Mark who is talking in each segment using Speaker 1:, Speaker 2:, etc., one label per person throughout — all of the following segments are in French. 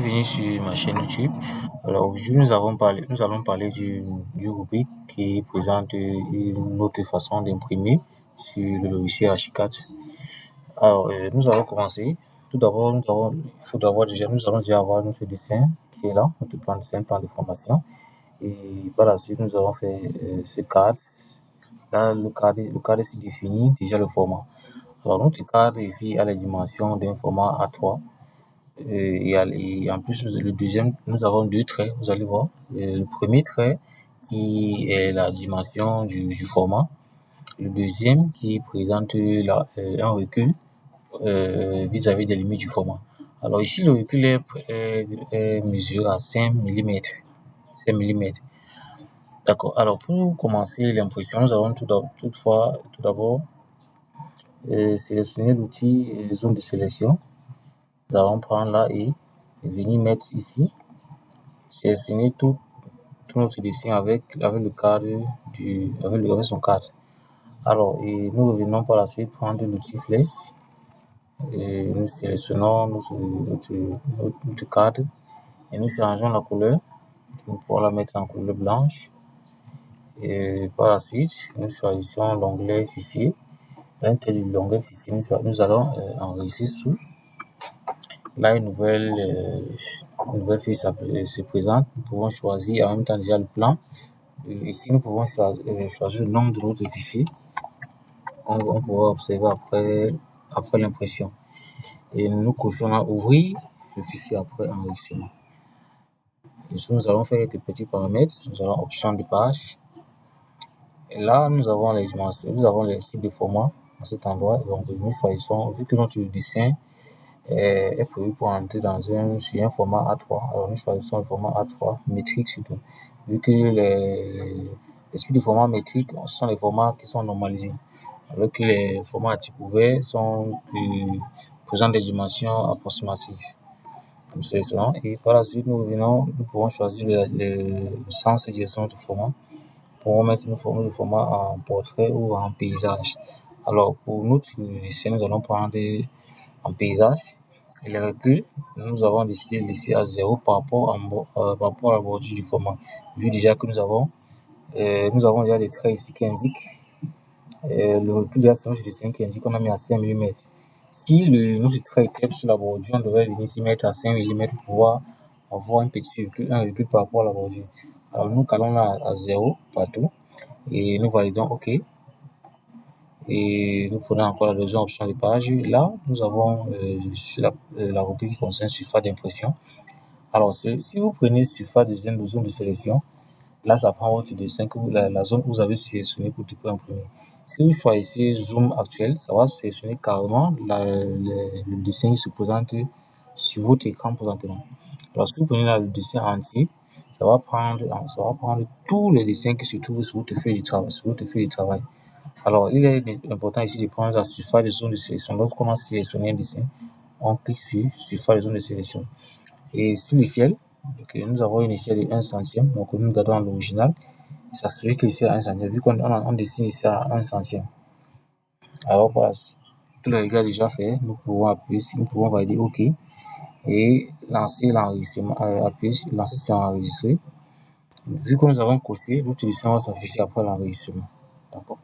Speaker 1: bienvenue sur ma chaîne YouTube. Alors aujourd'hui nous allons parler du rubrique qui présente une autre façon d'imprimer sur le logiciel Archicad. Alors nous allons commencer. Tout d'abord, nous allons déjà avoir notre dessin qui est là, notre plan de formation. Et par la suite, nous allons faire ce cadre. Là, le cadre se définit déjà le format. Alors notre cadre ici a les dimensions d'un format A3. Et en plus, le deuxième, nous avons deux traits, vous allez voir. Le premier trait qui est la dimension du format. Le deuxième qui présente un recul vis-à-vis des limites du format. Alors ici, le recul est mesuré à 5 mm. 5 mm. D'accord. Alors pour commencer l'impression, nous allons tout d'abord sélectionner l'outil zone de sélection. Nous allons prendre là et venir mettre ici, sélectionner tout notre dessin avec le cadre avec son cadre. Alors, et nous revenons par la suite prendre l'outil flèche et nous sélectionnons notre cadre et nous changeons la couleur. Nous pourrons la mettre en couleur blanche. Et par la suite, nous choisissons l'onglet fichier. À l'intérieur de l'onglet fichier, nous allons enregistrer sous. Là, une nouvelle feuille se présente. Nous pouvons choisir en même temps déjà le plan. Ici, nous pouvons choisir le nom de notre fichier. On pourra observer après l'impression. Et nous cochons ouvrir le fichier après enregistrement. Ici, nous allons faire des petits paramètres. Nous avons option de page. Et là, nous avons les dimensions, nous avons les types de format à cet endroit. Donc, nous choisissons, vu que notre dessin est prévu pour entrer sur un format A3. Alors, nous choisissons le format A3 métrique surtout. Vu que les suites de format métrique sont les formats qui sont normalisés. Alors que les formats à type ouvert présentent des dimensions approximatives. Comme cela. Et par la suite, nous pouvons choisir le sens et direction de format. Pour mettre une forme de format en portrait ou en paysage. Alors, pour notre dessin, nous allons prendre en paysage. Et le recul, nous avons décidé de laisser à 0 par rapport à la bordure du format. Vu déjà que nous avons déjà des traits ici qui indiquent le recul de la séance du dessin qui indique qu'on a mis à 5 mm. Si notre trait est sur la bordure, on devrait venir s'y mettre à 5 mm pour pouvoir avoir un recul par rapport à la bordure. Alors, nous calons là à 0 partout et nous validons OK. Et nous prenons encore la deuxième option de page. Là, nous avons la rubrique qui concerne surface d'impression. Alors, si vous prenez surface de zone de sélection, là, ça prend votre dessin, la zone où vous avez sélectionné pour imprimer. Si vous choisissez zoom actuel, ça va sélectionner carrément le dessin qui se présente sur votre écran présentement. Alors, si vous prenez là le dessin entier, ça va prendre tous les dessins qui se trouvent sur votre feuille de travail. Alors, il est important ici de prendre la surface de zone de sélection. Lorsqu'on a sélectionné un dessin, on clique sur surface de zone de sélection. Et sur l'échelle, nous avons une échelle de 1 centième, donc nous gardons l'original. Ça serait que l'échelle à 1 centième, vu qu'on dessine ici à 1 centième. Alors, voilà, tous les réglages déjà faits, nous pouvons valider OK. Et lancer l'enregistrement, lancer sur enregistrer. Vu que nous avons coché, notre dessin va s'afficher après l'enregistrement. D'accord.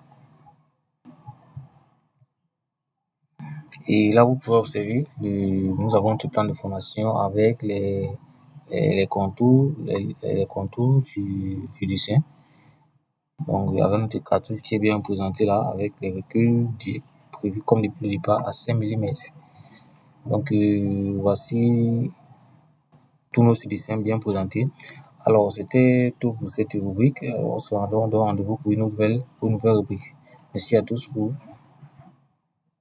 Speaker 1: Et là, vous pouvez observer, nous avons tout plan de formation avec les contours, les contours du dessin. Donc, avec notre cartouche qui est bien présenté là, avec les reculs prévus comme depuis le départ à 5 mm. Donc, voici tous nos dessins bien présentés. Alors, c'était tout pour cette rubrique. On se rendra rendez-vous pour une nouvelle rubrique. Merci à tous pour